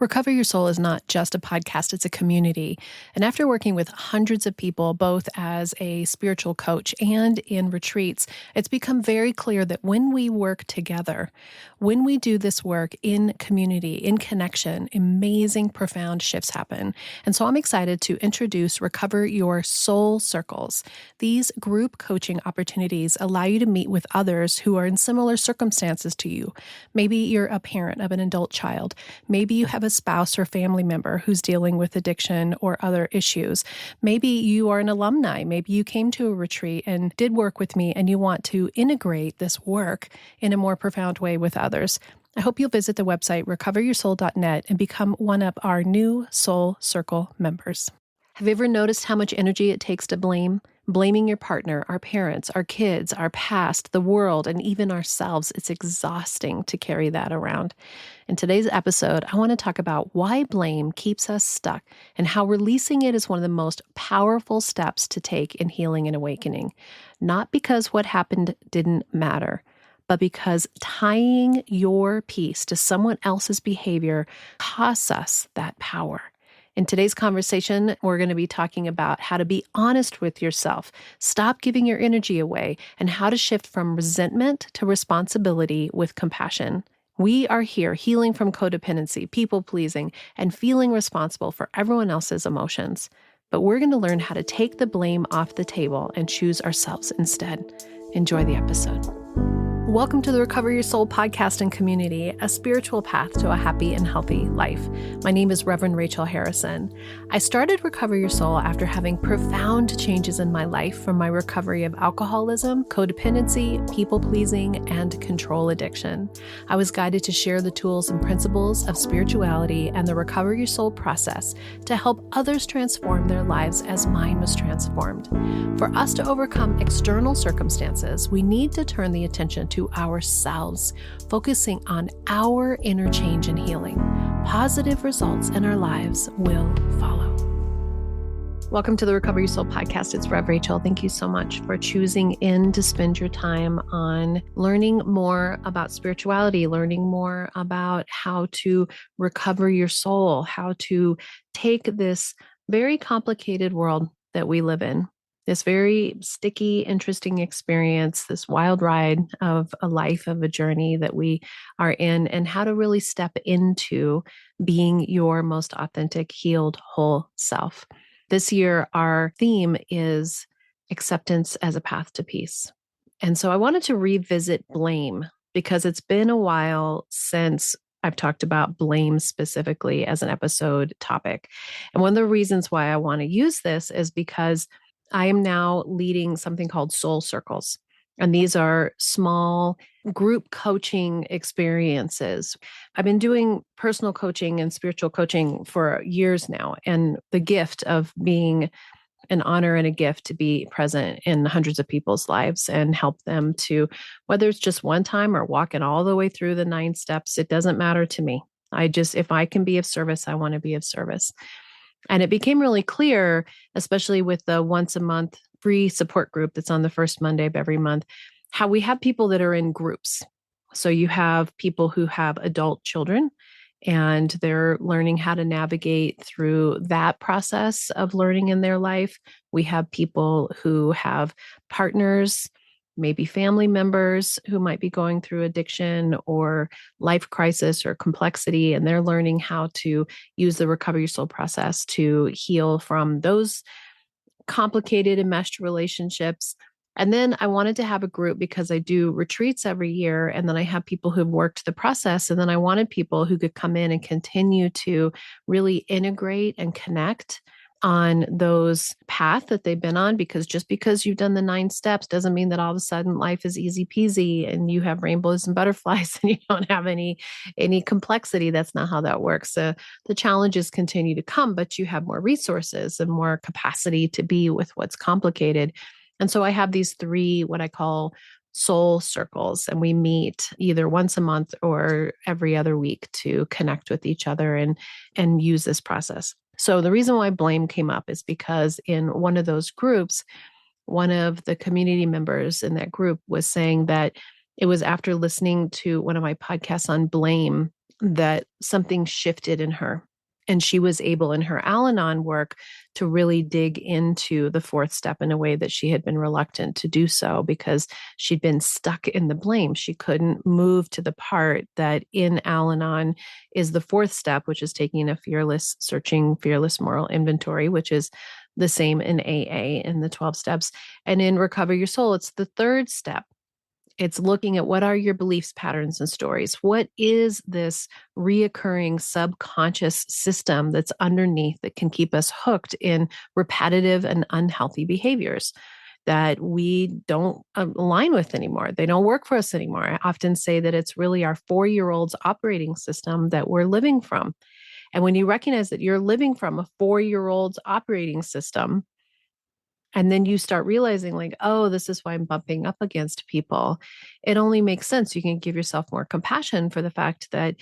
Recover Your Soul is not just a podcast, it's a community. And after working with hundreds of people, both as a spiritual coach and in retreats, it's become very clear that when we work together, when we do this work in community, in connection, amazing, profound shifts happen. And so I'm excited to introduce Recover Your Soul Circles. These group coaching opportunities allow you to meet with others who are in similar circumstances to you. Maybe you're a parent of an adult child. Maybe you have a spouse or family member who's dealing with addiction or other issues. Maybe you are an alumni. Maybe you came to a retreat and did work with me and you want to integrate this work in a more profound way with others. I hope you'll visit the website recoveryoursoul.net and become one of our new Soul Circle members. Have you ever noticed how much energy it takes to blame? Blaming your partner, our parents, our kids, our past, the world, and even ourselves. It's exhausting to carry that around. In today's episode, I want to talk about why blame keeps us stuck and how releasing it is one of the most powerful steps to take in healing and awakening. Not because what happened didn't matter, but because tying your peace to someone else's behavior costs us that power. In today's conversation, we're going to be talking about how to be honest with yourself, stop giving your energy away, and how to shift from resentment to responsibility with compassion. We are here healing from codependency, people-pleasing, and feeling responsible for everyone else's emotions. But we're going to learn how to take the blame off the table and choose ourselves instead. Enjoy the episode. Welcome to the Recover Your Soul podcast and community, a spiritual path to a happy and healthy life. My name is Reverend Rachel Harrison. I started Recover Your Soul after having profound changes in my life from my recovery of alcoholism, codependency, people-pleasing, and control addiction. I was guided to share the tools and principles of spirituality and the Recover Your Soul process to help others transform their lives as mine was transformed. For us to overcome external circumstances, we need to turn the attention to ourselves, focusing on our inner change and healing. Positive results in our lives will follow. Welcome to the Recover Your Soul podcast. It's Rev Rachel. Thank you so much for choosing in to spend your time on learning more about spirituality, learning more about how to recover your soul, how to take this very complicated world that we live in, this very sticky, interesting experience, this wild ride of a life, of a journey that we are in, and how to really step into being your most authentic, healed, whole self. This year, our theme is acceptance as a path to peace. And so I wanted to revisit blame because it's been a while since I've talked about blame specifically as an episode topic. And one of the reasons why I want to use this is because I am now leading something called Soul Circles. And these are small group coaching experiences. I've been doing personal coaching and spiritual coaching for years now. And the gift of being an honor and a gift to be present in hundreds of people's lives and help them to, whether it's just one time or walking all the way through the 9 steps, it doesn't matter to me. If I can be of service, I want to be of service. And it became really clear, especially with the once a month free support group that's on the first Monday of every month, how we have people that are in groups. So you have people who have adult children and they're learning how to navigate through that process of learning in their life. We have people who have partners, maybe family members who might be going through addiction or life crisis or complexity, and they're learning how to use the Recover Your Soul process to heal from those complicated enmeshed relationships. And then I wanted to have a group because I do retreats every year, and then I have people who've worked the process, and then I wanted people who could come in and continue to really integrate and connect on those path that they've been on, because just because you've done the 9 steps doesn't mean that all of a sudden life is easy peasy and you have rainbows and butterflies and you don't have any complexity. That's not how that works. The challenges continue to come, but you have more resources and more capacity to be with what's complicated. And so I have these 3, what I call soul circles, and we meet either once a month or every other week to connect with each other and use this process. So the reason why blame came up is because in one of those groups, one of the community members in that group was saying that it was after listening to one of my podcasts on blame that something shifted in her. And she was able in her Al-Anon work to really dig into the fourth step in a way that she had been reluctant to do so because she'd been stuck in the blame. She couldn't move to the part that in Al-Anon is the fourth step, which is taking a fearless moral inventory, which is the same in AA in the 12 steps. And in Recover Your Soul, it's the third step. It's looking at what are your beliefs, patterns, and stories. What is this reoccurring subconscious system that's underneath that can keep us hooked in repetitive and unhealthy behaviors that we don't align with anymore? They don't work for us anymore. I often say that it's really our 4-year-old's operating system that we're living from. And when you recognize that you're living from a 4-year-old's operating system, and then you start realizing, like, oh, this is why I'm bumping up against people. It only makes sense. You can give yourself more compassion for the fact that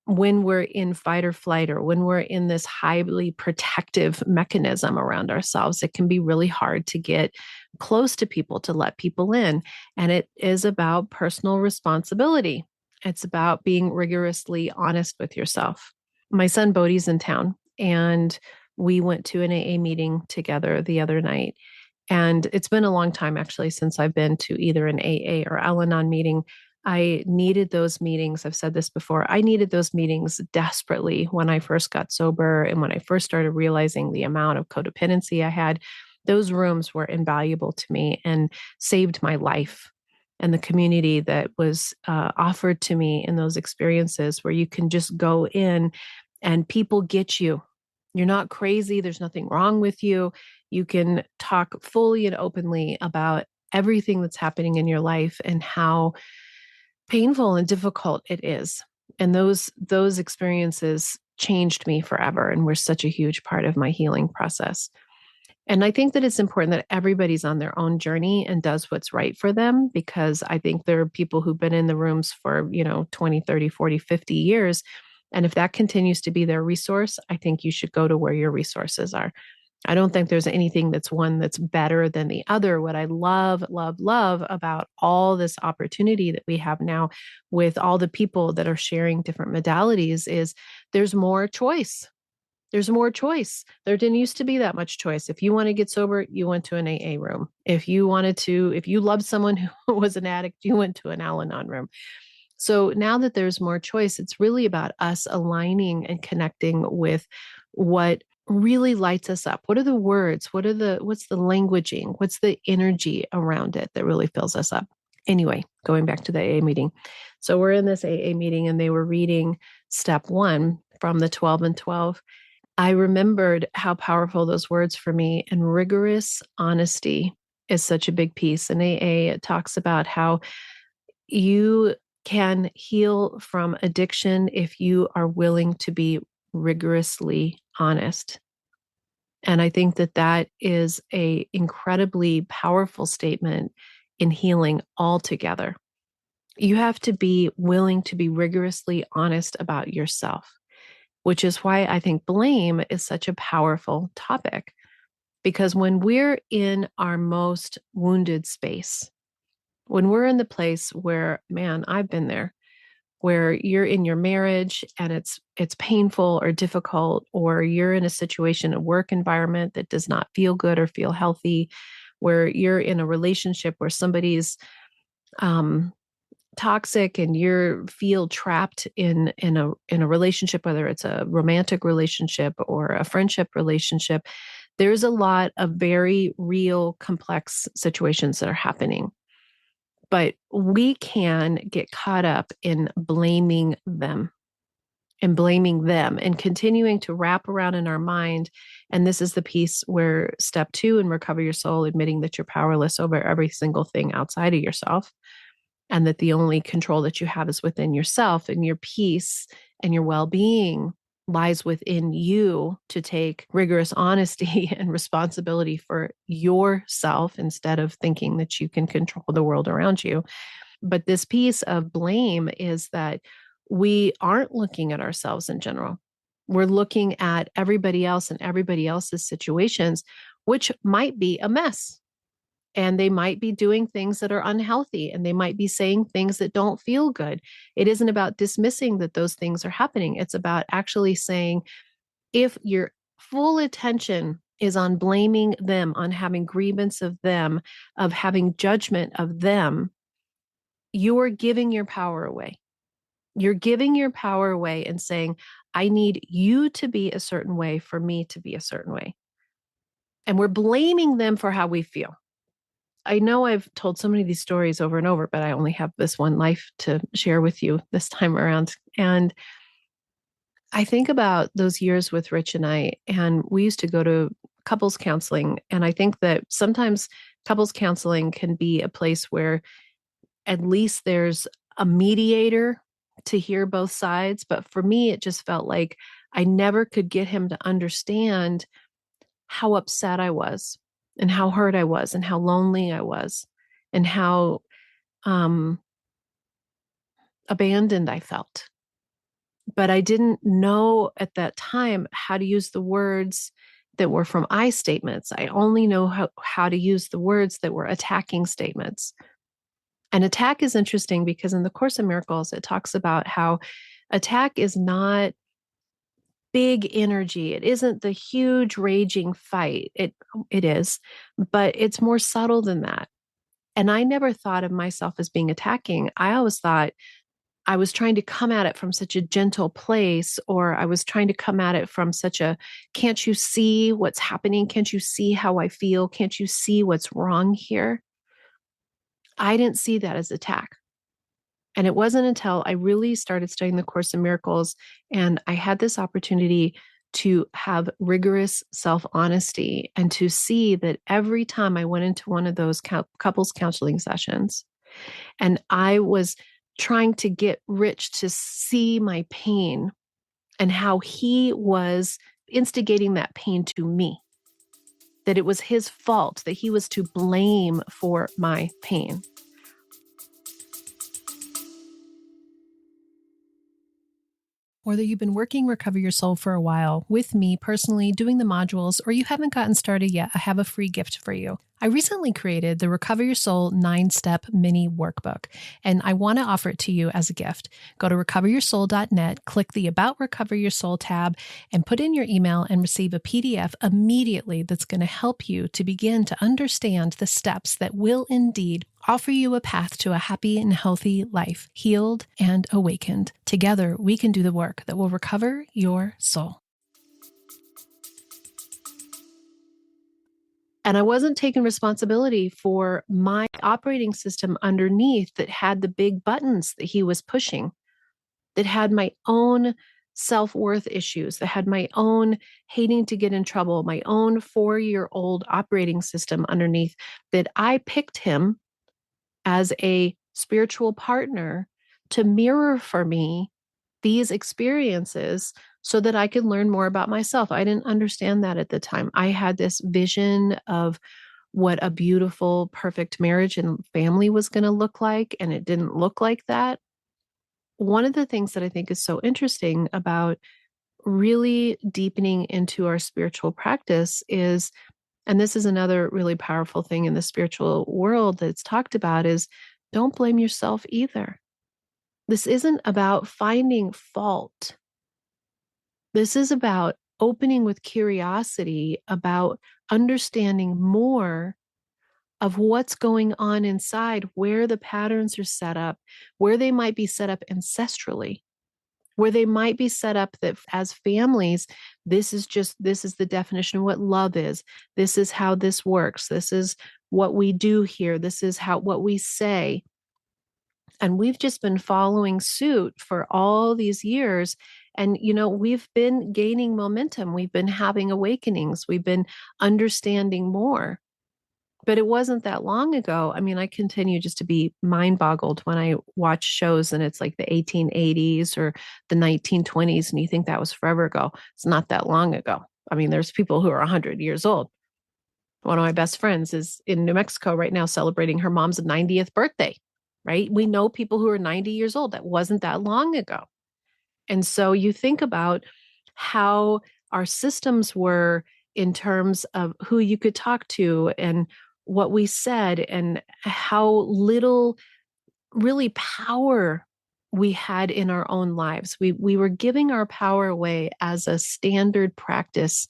when we're in fight or flight, or when we're in this highly protective mechanism around ourselves, it can be really hard to get close to people, to let people in. And it is about personal responsibility. It's about being rigorously honest with yourself. My son Bodhi's in town, and we went to an AA meeting together the other night. And it's been a long time actually since I've been to either an AA or Al-Anon meeting. I needed those meetings. I've said this before. I needed those meetings desperately when I first got sober and when I first started realizing the amount of codependency I had. Those rooms were invaluable to me and saved my life. And the community that was offered to me in those experiences, where you can just go in and people get you. You're not crazy. There's nothing wrong with you. You can talk fully and openly about everything that's happening in your life and how painful and difficult it is. And those experiences changed me forever and were such a huge part of my healing process. And I think that it's important that everybody's on their own journey and does what's right for them, because I think there are people who've been in the rooms for, 20, 30, 40, 50 years. And if that continues to be their resource, I think you should go to where your resources are. I don't think there's anything that's one that's better than the other. What I love, love, love about all this opportunity that we have now with all the people that are sharing different modalities is there's more choice. There's more choice. There didn't used to be that much choice. If you want to get sober, you went to an AA room. If you loved someone who was an addict, you went to an Al-Anon room. So now that there's more choice, it's really about us aligning and connecting with what really lights us up. What are the words? What's the languaging? What's the energy around it that really fills us up? Anyway, going back to the AA meeting. So we're in this AA meeting and they were reading step 1 from the 12 and 12. I remembered how powerful those words for me, and rigorous honesty is such a big piece. In AA, it talks about how you can heal from addiction if you are willing to be rigorously honest. And I think that that is a incredibly powerful statement in healing altogether. You have to be willing to be rigorously honest about yourself, which is why I think blame is such a powerful topic. Because when we're in our most wounded space, when we're in the place where, man, I've been there, where you're in your marriage and it's painful or difficult, or you're in a situation, a work environment that does not feel good or feel healthy, where you're in a relationship where somebody's toxic and you feel trapped in a relationship, whether it's a romantic relationship or a friendship relationship, there's a lot of very real, complex situations that are happening. But we can get caught up in blaming them and continuing to wrap around in our mind. And this is the piece where step 2 in Recover Your Soul, admitting that you're powerless over every single thing outside of yourself, and that the only control that you have is within yourself, and your peace and your well-being lies within you to take rigorous honesty and responsibility for yourself instead of thinking that you can control the world around you. But this piece of blame is that we aren't looking at ourselves in general. We're looking at everybody else and everybody else's situations, which might be a mess. And they might be doing things that are unhealthy, and they might be saying things that don't feel good. It isn't about dismissing that those things are happening. It's about actually saying, if your full attention is on blaming them, on having grievance of them, of having judgment of them, you're giving your power away. You're giving your power away and saying, I need you to be a certain way for me to be a certain way. And we're blaming them for how we feel. I know I've told so many of these stories over and over, but I only have this one life to share with you this time around. And I think about those years with Rich and I, and we used to go to couples counseling. And I think that sometimes couples counseling can be a place where at least there's a mediator to hear both sides. But for me, it just felt like I never could get him to understand how upset I was and how hurt I was and how lonely I was and how um, abandoned I felt. But I didn't know at that time how to use the words that were from I statements. I only know how to use the words that were attacking statements. And attack is interesting because in the Course in Miracles, it talks about how attack is not big energy. It isn't the huge raging fight. It is, but it's more subtle than that. And I never thought of myself as being attacking. I always thought I was trying to come at it from such a gentle place, or I was trying to come at it from such a, can't you see what's happening? Can't you see how I feel? Can't you see what's wrong here? I didn't see that as attack. And it wasn't until I really started studying the Course in Miracles and I had this opportunity to have rigorous self-honesty and to see that every time I went into one of those couples counseling sessions and I was trying to get Rich to see my pain and how he was instigating that pain to me, that it was his fault, that he was to blame for my pain. Whether you've been working Recover Your Soul for a while, with me personally doing the modules, or you haven't gotten started yet, I have a free gift for you. I recently created the Recover Your Soul 9-step mini workbook, and I want to offer it to you as a gift. Go to recoveryoursoul.net, click the About Recover Your Soul tab, and put in your email and receive a PDF immediately that's going to help you to begin to understand the steps that will indeed offer you a path to a happy and healthy life, healed and awakened. Together, we can do the work that will recover your soul. And I wasn't taking responsibility for my operating system underneath that had the big buttons that he was pushing, that had my own self-worth issues, that had my own hating to get in trouble, my own 4-year-old operating system underneath, that I picked him as a spiritual partner to mirror for me these experiences so that I could learn more about myself. I didn't understand that at the time. I had this vision of what a beautiful, perfect marriage and family was going to look like, and it didn't look like that. One of the things that I think is so interesting about really deepening into our spiritual practice is, and this is another really powerful thing in the spiritual world that's talked about, is don't blame yourself either. This isn't about finding fault. This is about opening with curiosity about understanding more of what's going on inside, where the patterns are set up, where they might be set up ancestrally, where they might be set up that as families, this is the definition of what love is. This is how this works. This is what we do here. This is what we say. And we've just been following suit for all these years. And, we've been gaining momentum. We've been having awakenings. We've been understanding more. But it wasn't that long ago. I mean, I continue just to be mind boggled when I watch shows and it's like the 1880s or the 1920s, and you think that was forever ago. It's not that long ago. I mean, there's people who are 100 years old. One of my best friends is in New Mexico right now celebrating her mom's 90th birthday, right? We know people who are 90 years old. That wasn't that long ago. And so you think about how our systems were in terms of who you could talk to and what we said and how little really power we had in our own lives. We were giving our power away as a standard practice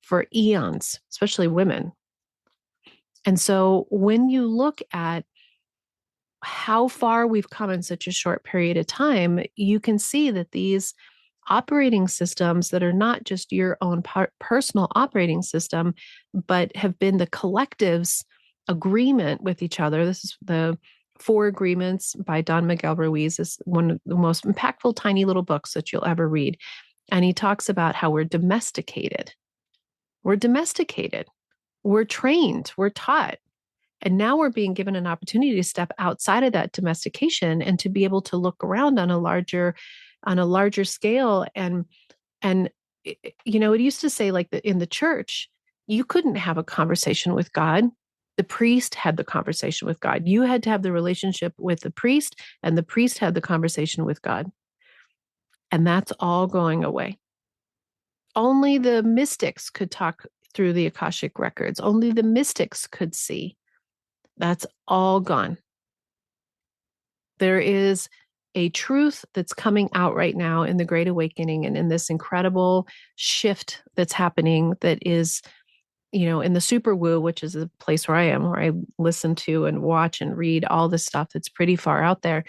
for eons, especially women. And so when you look at how far we've come in such a short period of time, you can see that these operating systems that are not just your own personal operating system, but have been the collective's agreement with each other. This is the Four Agreements by Don Miguel Ruiz. Is one of the most impactful tiny little books that you'll ever read. And he talks about how we're domesticated. We're domesticated. We're trained. We're taught. And now we're being given an opportunity to step outside of that domestication and to be able to look around on a larger scale. And it used to say like in the church, you couldn't have a conversation with God. The priest had the conversation with God. You had to have the relationship with the priest, and the priest had the conversation with God. And that's all going away. Only the mystics could talk through the Akashic records. Only the mystics could see. That's all gone. There is a truth that's coming out right now in the Great Awakening and in this incredible shift that's happening that is, in the super woo, which is a place where I am, where I listen to and watch and read all this stuff that's pretty far out there.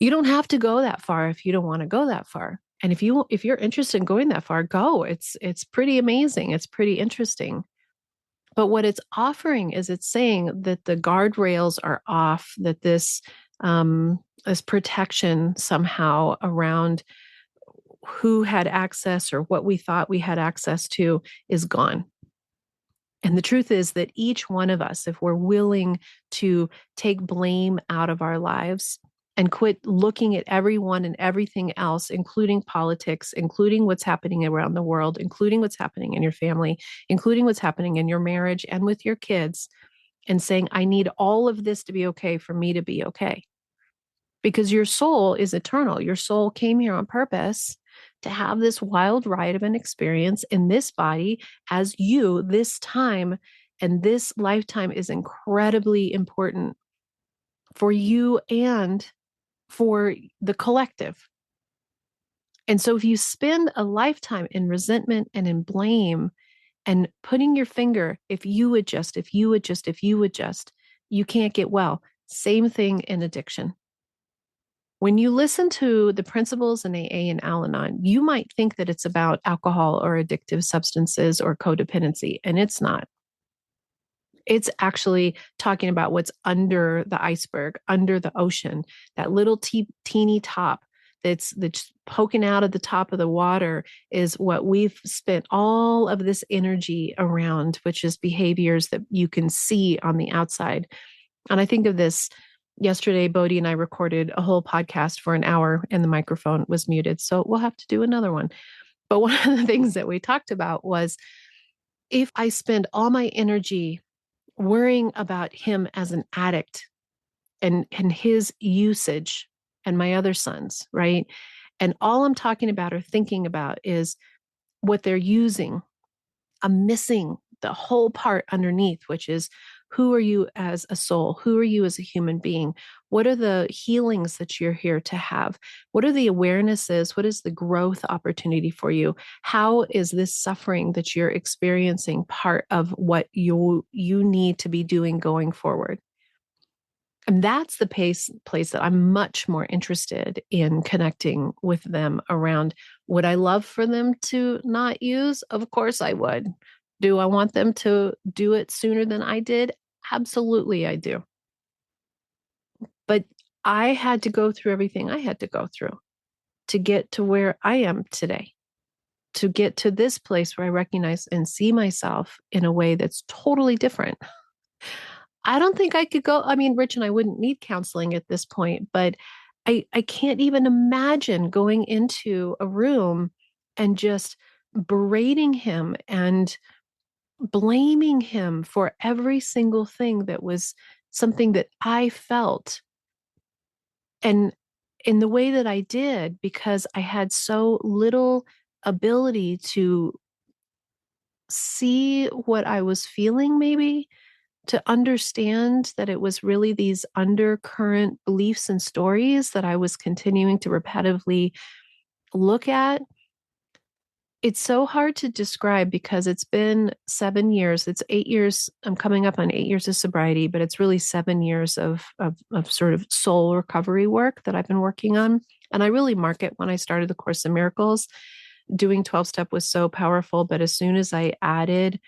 You don't have to go that far if you don't want to go that far. And if you're interested in going that far, go. It's pretty amazing. It's pretty interesting. But what it's offering is it's saying that the guardrails are off, that this protection somehow around who had access or what we thought we had access to is gone. And the truth is that each one of us, if we're willing to take blame out of our lives and quit looking at everyone and everything else, including politics, including what's happening around the world, including what's happening in your family, including what's happening in your marriage and with your kids, and saying, I need all of this to be okay for me to be okay. Because your soul is eternal. Your soul came here on purpose to have this wild ride of an experience in this body as you this time. And this lifetime is incredibly important for you and for the collective. And so if you spend a lifetime in resentment and in blame and putting your finger, if you would just, you can't get well. Same thing in addiction. When you listen to the principles in AA and Al-Anon, you might think that it's about alcohol or addictive substances or codependency, and it's not. It's actually talking about what's under the iceberg, under the ocean, that little teeny top that's poking out of the top of the water is what we've spent all of this energy around, which is behaviors that you can see on the outside. And I think of this yesterday, Bodhi and I recorded a whole podcast for an hour and the microphone was muted. So we'll have to do another one. But one of the things that we talked about was if I spend all my energy worrying about him as an addict and his usage and my other sons, right? And all I'm talking about or thinking about is what they're using. I'm missing the whole part underneath, which is who are you as a soul? Who are you as a human being? What are the healings that you're here to have? What are the awarenesses? What is the growth opportunity for you? How is this suffering that you're experiencing part of what you need to be doing going forward? And that's the place that I'm much more interested in connecting with them around. Would I love for them to not use? Of course I would. Do I want them to do it sooner than I did? Absolutely, I do. But I had to go through everything I had to go through to get to where I am today, to get to this place where I recognize and see myself in a way that's totally different. I don't think I could go. I mean, Rich and I wouldn't need counseling at this point, but I can't even imagine going into a room and just berating him and blaming him for every single thing that was something that I felt. And in the way that I did, because I had so little ability to see what I was feeling, maybe to understand that it was really these undercurrent beliefs and stories that I was continuing to repetitively look at. It's so hard to describe because it's been 7 years. It's 8 years. I'm coming up on 8 years of sobriety, but it's really 7 years of sort of soul recovery work that I've been working on. And I really mark it when I started the Course in Miracles. Doing 12 step was so powerful, but as soon as I added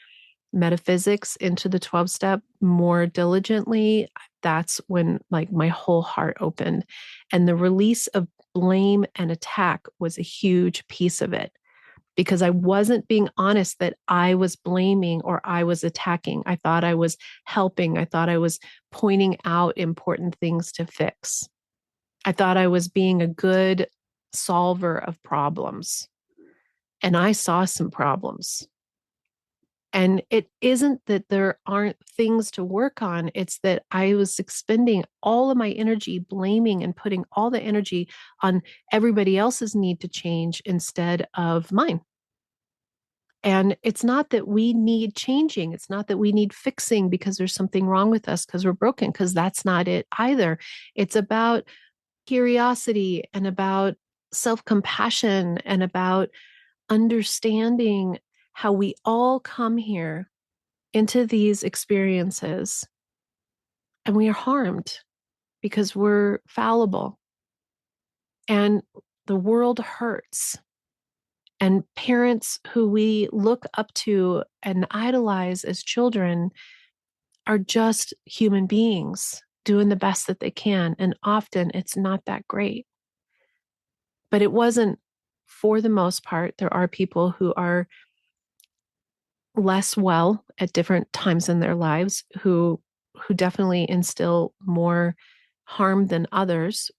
metaphysics into the 12 step more diligently, that's when like my whole heart opened. And the release of blame and attack was a huge piece of it because I wasn't being honest that I was blaming or I was attacking. I thought I was helping. I thought I was pointing out important things to fix. I thought I was being a good solver of problems. And I saw some problems. And it isn't that there aren't things to work on. It's that I was expending all of my energy blaming and putting all the energy on everybody else's need to change instead of mine. And it's not that we need changing. It's not that we need fixing because there's something wrong with us because we're broken, because that's not it either. It's about curiosity and about self compassion and about understanding how we all come here into these experiences and we are harmed because we're fallible and the world hurts. And parents who we look up to and idolize as children are just human beings doing the best that they can. And often it's not that great. But it wasn't, for the most part. There are people who are less well at different times in their lives who definitely instill more harm than others.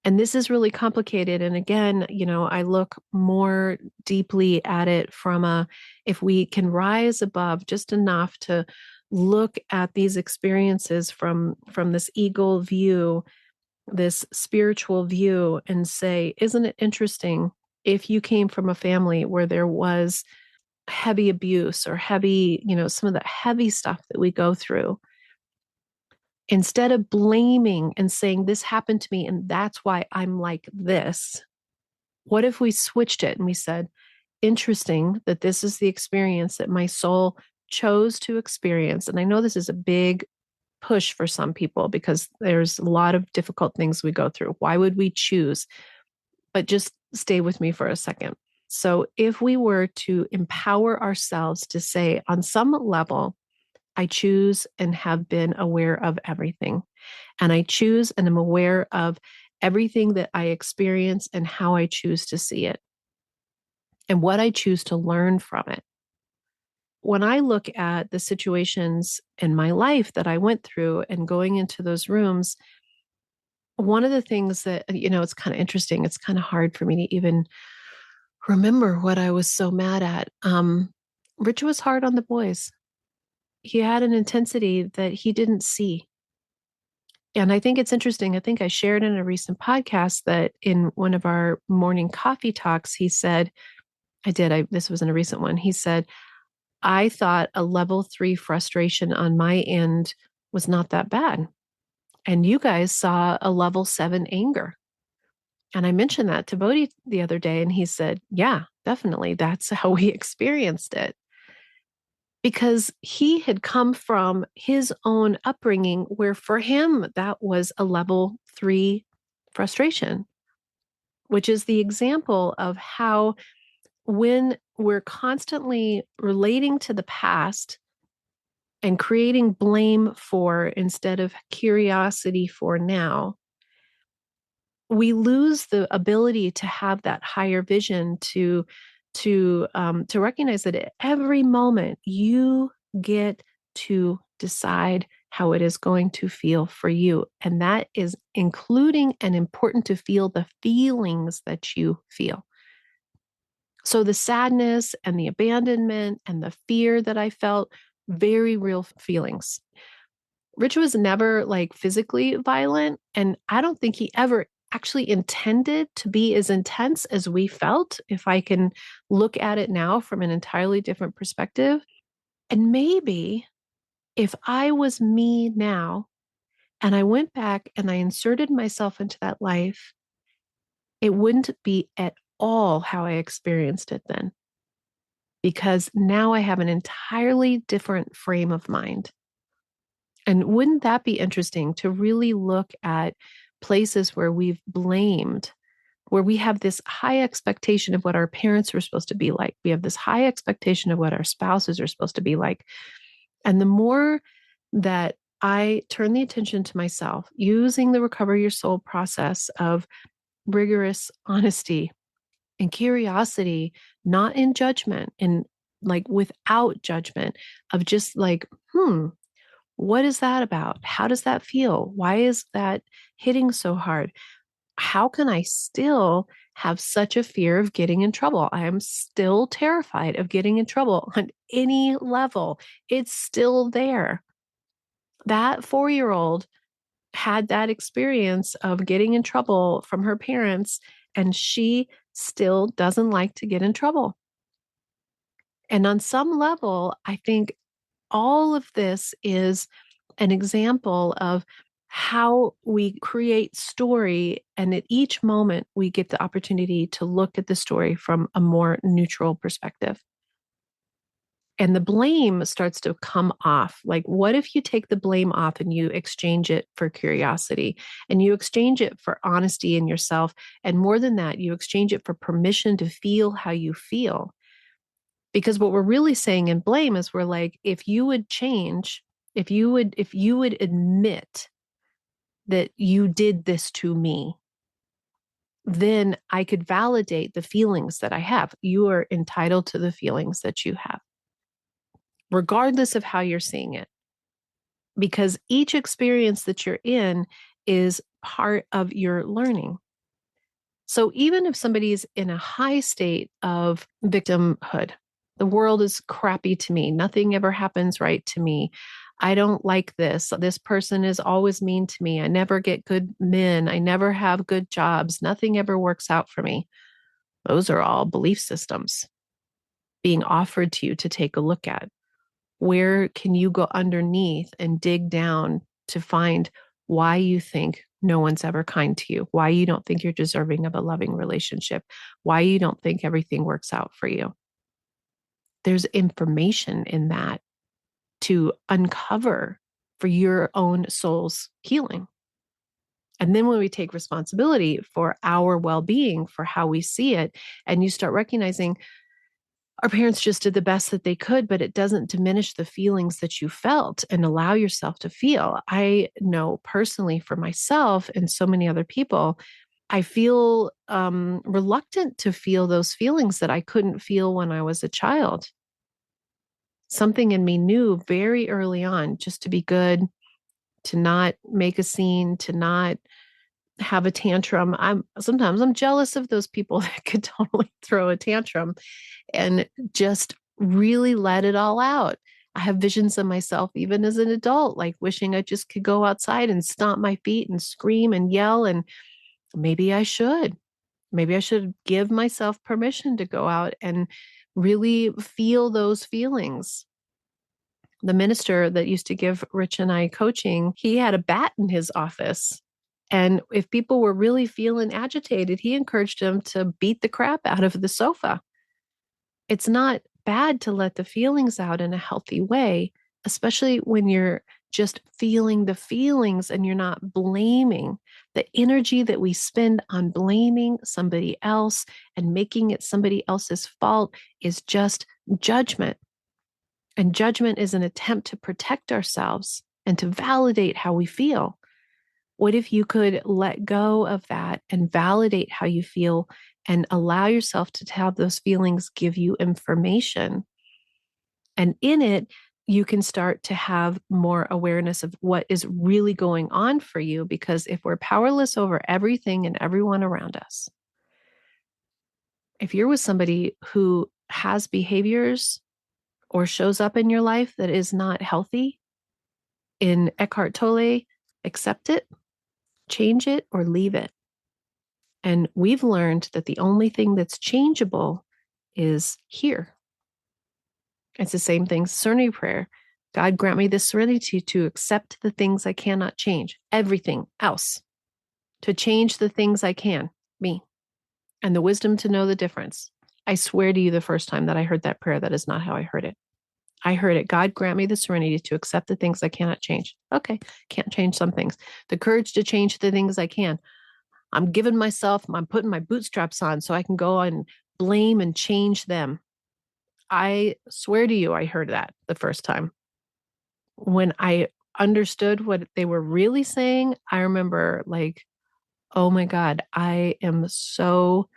And this is really complicated. And again, I look more deeply at it from if we can rise above just enough to look at these experiences from this eagle view, this spiritual view, and say, isn't it interesting if you came from a family where there was heavy abuse or heavy, some of the heavy stuff that we go through, instead of blaming and saying this happened to me and that's why I'm like this, what if we switched it and we said, interesting that this is the experience that my soul chose to experience. And I know this is a big push for some people because there's a lot of difficult things we go through. Why would we choose? But just stay with me for a second. So if we were to empower ourselves to say, on some level, I choose and have been aware of everything. And I choose and am aware of everything that I experience and how I choose to see it and what I choose to learn from it. When I look at the situations in my life that I went through and going into those rooms, one of the things that, it's kind of interesting, it's kind of hard for me to even remember what I was so mad at. Rich was hard on the boys. He had an intensity that he didn't see. And I think it's interesting. I think I shared in a recent podcast that in one of our morning coffee talks, he said, this was in a recent one. He said, I thought a level 3 frustration on my end was not that bad. And you guys saw a level 7 anger. And I mentioned that to Bodhi the other day, and he said, yeah, definitely. That's how we experienced it. Because he had come from his own upbringing where for him, that was a level 3 frustration, which is the example of how when we're constantly relating to the past and creating blame for instead of curiosity for now, we lose the ability to have that higher vision to recognize that at every moment you get to decide how it is going to feel for you. And that is including and important to feel the feelings that you feel. So the sadness and the abandonment and the fear that I felt, very real feelings. Rich was never like physically violent, and I don't think he ever actually intended to be as intense as we felt, if I can look at it now from an entirely different perspective. And maybe If I was me now and I went back and I inserted myself into that life, it wouldn't be at all how I experienced it then, because now I have an entirely different frame of mind. And wouldn't that be interesting to really look at places where we've blamed, where we have this high expectation of what our parents were supposed to be like? We have this high expectation of what our spouses are supposed to be like. And the more that I turn the attention to myself using the Recover Your Soul process of rigorous honesty and curiosity, not in judgment, and like without judgment, of just like, what is that about? How does that feel? Why is that hitting so hard? How can I still have such a fear of getting in trouble? I am still terrified of getting in trouble on any level. It's still there. That 4-year-old had that experience of getting in trouble from her parents, and she still doesn't like to get in trouble. And on some level, I think all of this is an example of how we create story. And at each moment, we get the opportunity to look at the story from a more neutral perspective. And the blame starts to come off. Like, what if you take the blame off and you exchange it for curiosity, and you exchange it for honesty in yourself? And more than that, you exchange it for permission to feel how you feel. Because what we're really saying in blame is, we're like, if you would change, if you would admit that you did this to me, then I could validate the feelings that I have. You are entitled to the feelings that you have, regardless of how you're seeing it, because each experience that you're in is part of your learning. So even if somebody's in a high state of victimhood, the world is crappy to me, nothing ever happens right to me, I don't like this, this person is always mean to me, I never get good men, I never have good jobs, nothing ever works out for me. Those are all belief systems being offered to you to take a look at. Where can you go underneath and dig down to find why you think no one's ever kind to you, why you don't think you're deserving of a loving relationship, why you don't think everything works out for you? There's information in that to uncover for your own soul's healing. And then when we take responsibility for our well-being, for how we see it, and you start recognizing our parents just did the best that they could, but it doesn't diminish the feelings that you felt, and allow yourself to feel. I know personally for myself and so many other people, I feel reluctant to feel those feelings that I couldn't feel when I was a child. Something in me knew very early on just to be good, to not make a scene, to not have a tantrum. I'm jealous of those people that could totally throw a tantrum and just really let it all out. I have visions of myself, even as an adult, like wishing I just could go outside and stomp my feet and scream and yell. And maybe I should. Maybe I should give myself permission to go out and really feel those feelings. The minister that used to give Rich and I coaching, he had a bat in his office. And if people were really feeling agitated, he encouraged them to beat the crap out of the sofa. It's not bad to let the feelings out in a healthy way, especially when you're just feeling the feelings and you're not blaming. The energy that we spend on blaming somebody else and making it somebody else's fault is just judgment. And judgment is an attempt to protect ourselves and to validate how we feel. What if you could let go of that and validate how you feel and allow yourself to have those feelings give you information? And in it, you can start to have more awareness of what is really going on for you. Because if we're powerless over everything and everyone around us, if you're with somebody who has behaviors or shows up in your life that is not healthy, in Eckhart Tolle, accept it, change it, or leave it. And we've learned that the only thing that's changeable is here. It's the same thing, serenity prayer. God grant me the serenity to accept the things I cannot change, everything else, to change the things I can, me, and the wisdom to know the difference. I swear to you, the first time that I heard that prayer, that is not how I heard it. I heard it. God grant me the serenity to accept the things I cannot change. Okay, can't change some things. The courage to change the things I can. I'm putting my bootstraps on so I can go and blame and change them. I swear to you, I heard that the first time. When I understood what they were really saying, I remember like, oh my God, I am so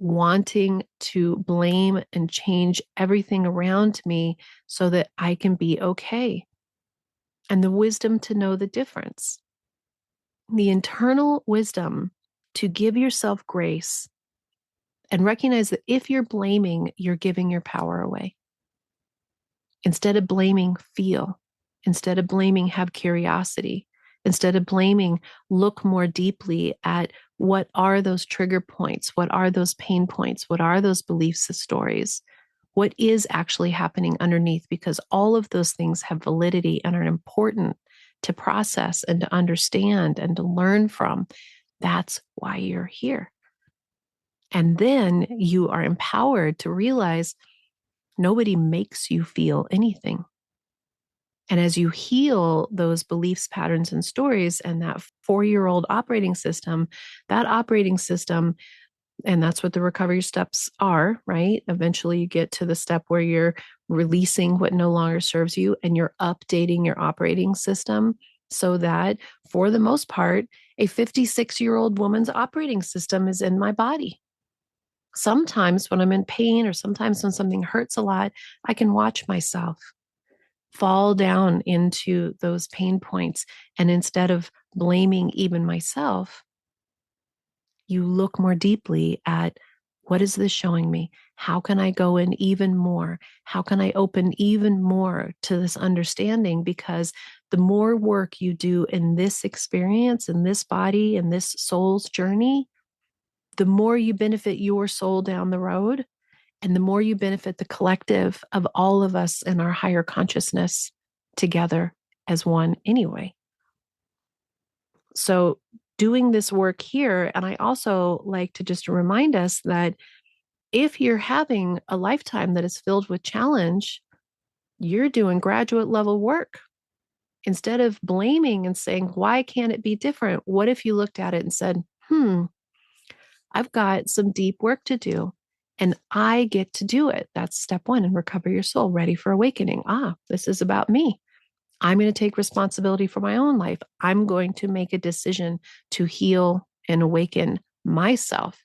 wanting to blame and change everything around me so that I can be okay. And the wisdom to know the difference, the internal wisdom to give yourself grace and recognize that if you're blaming, you're giving your power away. Instead of blaming, feel. Instead of blaming, have curiosity. Instead of blaming, look more deeply at what are those trigger points? What are those pain points? What are those beliefs and stories? What is actually happening underneath? Because all of those things have validity and are important to process and to understand and to learn from. That's why you're here. And then you are empowered to realize nobody makes you feel anything. And as you heal those beliefs, patterns, and stories, and that 4-year-old operating system, and that's what the recovery steps are, right? Eventually you get to the step where you're releasing what no longer serves you and you're updating your operating system so that, for the most part, a 56-year-old woman's operating system is in my body. Sometimes when I'm in pain or sometimes when something hurts a lot, I can watch myself fall down into those pain points. And instead of blaming even myself, you look more deeply at what is this showing me? How can I go in even more? How can I open even more to this understanding? Because the more work you do in this experience, in this body, in this soul's journey, the more you benefit your soul down the road, and the more you benefit the collective of all of us in our higher consciousness together as one anyway. So doing this work here, and I also like to just remind us that if you're having a lifetime that is filled with challenge, you're doing graduate level work. Instead of blaming and saying, why can't it be different? What if you looked at it and said, I've got some deep work to do and I get to do it. That's step one in Recover Your Soul, ready for awakening. This is about me. I'm going to take responsibility for my own life. I'm going to make a decision to heal and awaken myself.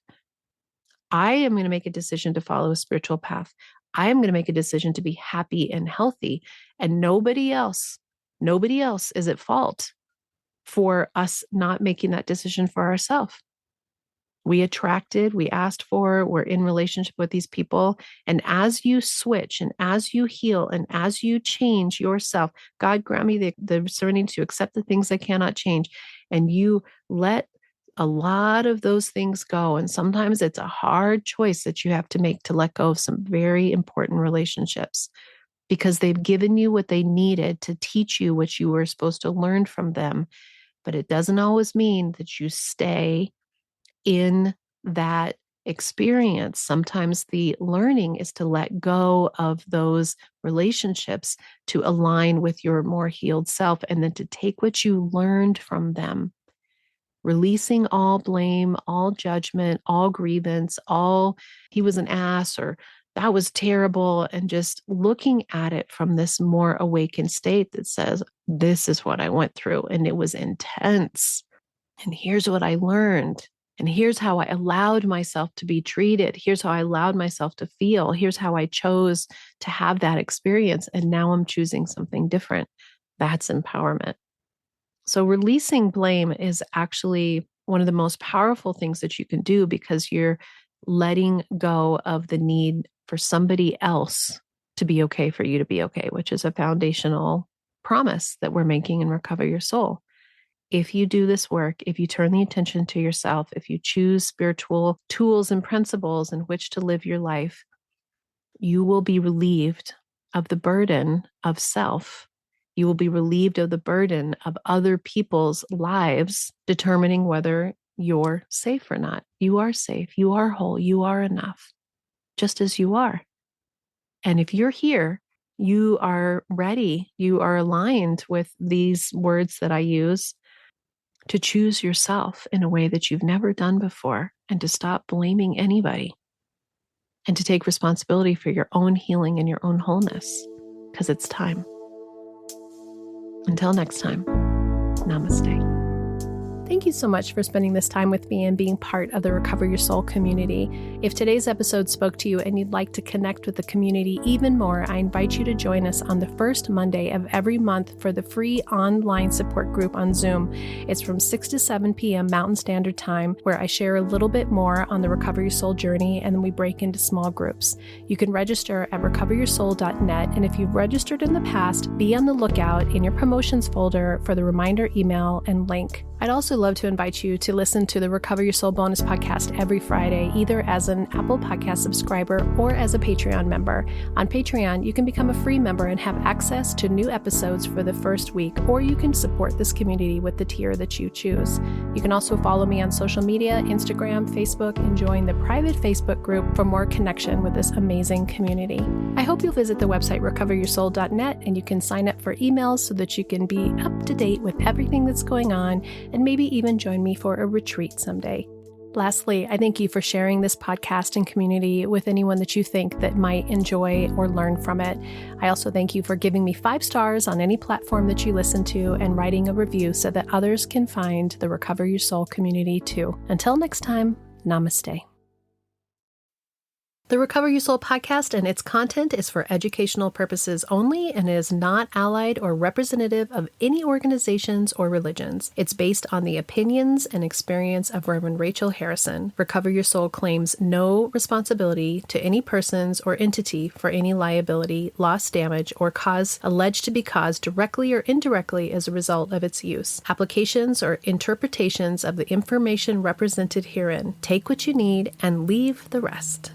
I am going to make a decision to follow a spiritual path. I am going to make a decision to be happy and healthy. And nobody else is at fault for us not making that decision for ourselves. We asked for, we're in relationship with these people. And as you switch and as you heal and as you change yourself, God grant me the serenity to accept the things I cannot change. And you let a lot of those things go. And sometimes it's a hard choice that you have to make to let go of some very important relationships because they've given you what they needed to teach you what you were supposed to learn from them. But it doesn't always mean that you stay in that experience. Sometimes the learning is to let go of those relationships to align with your more healed self and then to take what you learned from them, releasing all blame, all judgment, all grievance, all he was an ass or that was terrible, and just looking at it from this more awakened state that says, this is what I went through and it was intense. And here's what I learned. And here's how I allowed myself to be treated. Here's how I allowed myself to feel. Here's how I chose to have that experience. And now I'm choosing something different. That's empowerment. So releasing blame is actually one of the most powerful things that you can do because you're letting go of the need for somebody else to be okay for you to be okay, which is a foundational promise that we're making in Recover Your Soul. If you do this work, if you turn the attention to yourself, if you choose spiritual tools and principles in which to live your life, you will be relieved of the burden of self You will be relieved of the burden of other people's lives determining whether you're safe or not. You are safe. You are whole. You are enough, just as you are. And if you're here, you are ready. You are aligned with these words that I use to choose yourself in a way that you've never done before, and to stop blaming anybody, and to take responsibility for your own healing and your own wholeness, because it's time. Until next time, namaste. Thank you so much for spending this time with me and being part of the Recover Your Soul community. If today's episode spoke to you and you'd like to connect with the community even more, I invite you to join us on the first Monday of every month for the free online support group on Zoom. It's from 6 to 7 p.m. Mountain Standard Time, where I share a little bit more on the Recover Your Soul journey, and then we break into small groups. You can register at recoveryoursoul.net, and if you've registered in the past, be on the lookout in your promotions folder for the reminder email and link. I'd also love to invite you to listen to the Recover Your Soul bonus podcast every Friday, either as an Apple Podcast subscriber or as a Patreon member. On Patreon, you can become a free member and have access to new episodes for the first week, or you can support this community with the tier that you choose. You can also follow me on social media, Instagram, Facebook, and join the private Facebook group for more connection with this amazing community. I hope you'll visit the website recoveryoursoul.net, and you can sign up for emails so that you can be up to date with everything that's going on, and maybe even join me for a retreat someday. Lastly, I thank you for sharing this podcast and community with anyone that you think that might enjoy or learn from it. I also thank you for giving me 5 stars on any platform that you listen to and writing a review so that others can find the Recover Your Soul community too. Until next time, namaste. The Recover Your Soul podcast and its content is for educational purposes only and is not allied or representative of any organizations or religions. It's based on the opinions and experience of Reverend Rachel Harrison. Recover Your Soul claims no responsibility to any persons or entity for any liability, loss, damage, or cause alleged to be caused directly or indirectly as a result of its use. Applications or interpretations of the information represented herein. Take what you need and leave the rest.